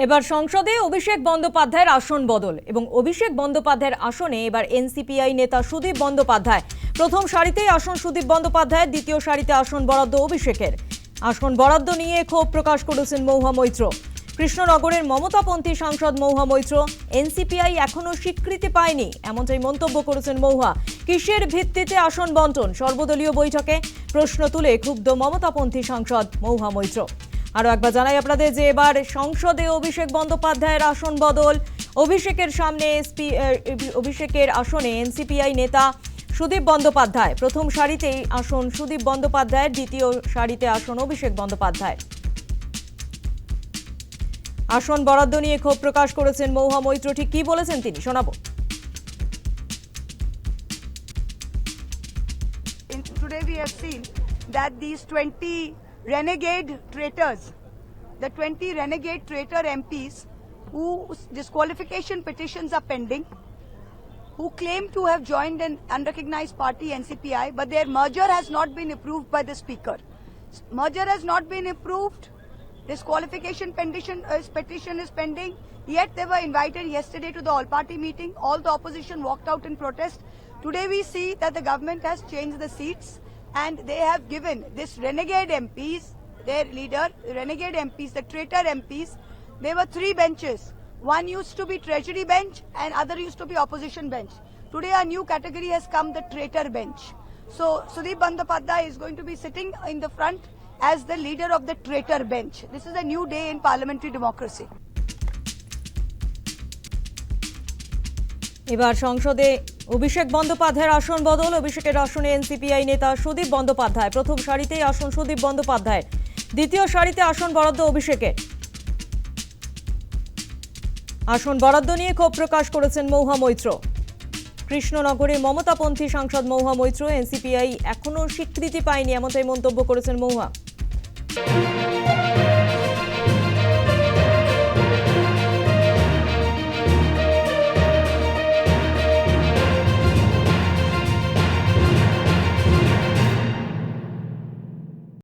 এবার সংসদে অভিষেক বন্দ্যোপাধ্যায়ের আসন বদল এবং অভিষেক বন্দ্যোপাধ্যায়ের আসনে এবার এনসিপিআই নেতা সুদীপ বন্দ্যোপাধ্যায়। প্রথম সারিতেই আসন সুদীপ বন্দ্যোপাধ্যায়ের, দ্বিতীয় সারিতে আসন বরাদ্দ অভিষেকের। আসন বরাদ্দ নিয়ে ক্ষোভ প্রকাশ করেছেন মহুয়া মৈত্র। কৃষ্ণনগরের মমতাপন্থী সাংসদ মহুয়া মৈত্র, এনসিপিআই এখনো স্বীকৃতি পায়নি এমনটাই মন্তব্য করেছেন মহুয়া। কিসের ভিত্তিতে আসন বন্টন? সর্বদলীয় বৈঠকে প্রশ্ন তুলে ক্ষুব্ধ মমতাপন্থী সাংসদ মহুয়া মৈত্র। আরও একবার জানাই আপনাদের যে এবার সংসদে অভিষেক বন্দ্যোপাধ্যায়ের আসন বদল। অভিষেকের আসনে এনসিপিআই নেতা সুদীপ বন্দ্যোপাধ্যায়। প্রথম সারিতেই আসন সুদীপ বন্দ্যোপাধ্যায়ের, দ্বিতীয় সারিতে আসন অভিষেক বন্দ্যোপাধ্যায়। আসন বরাদ্দ নিয়ে ক্ষোভ প্রকাশ করেছেন মহুয়া মৈত্র। ঠিক কি বলেছেন তিনি, শোনাবো। Today we have seen that these 20 renegade traitors, the 20 renegade traitor MPs whose disqualification petitions are pending, who claim to have joined an unrecognized party NCPI, but their merger has not been approved by the speaker. Merger has not been approved. Disqualification petition is pending. Yet they were invited yesterday to the all-party meeting. All the opposition walked out in protest. Today we see that the government has changed the seats and they have given this renegade MPs, their leader, renegade MPs, the traitor MPs, there were 3 benches. One used to be treasury bench and other used to be opposition bench. Today a new category has come, the traitor bench. So Sudeep Bandyopadhyay is going to be sitting in the front as the leader of the traitor bench. This is a new day in parliamentary democracy. এবার সংসদে অভিষেক বন্দ্যোপাধ্যায়ের আসন বদল। অভিষেকের আসনে এনসিপিআই নেতা সুদীপ বন্দ্যোপাধ্যায়। প্রথম সারিতেই আসন সুদীপ বন্দ্যোপাধ্যায়ের, দ্বিতীয় সারিতে আসন বরাদ্দ অভিষেকের। আসন বরাদ্দ নিয়ে ক্ষোভ প্রকাশ করেছেন মহুয়া মৈত্র। কৃষ্ণনগরে মমতাপন্থী সাংসদ মহুয়া মৈত্র, এনসিপিআই এখনো স্বীকৃতি পায়নি এমনটাই মন্তব্য করেছেন মহুয়া।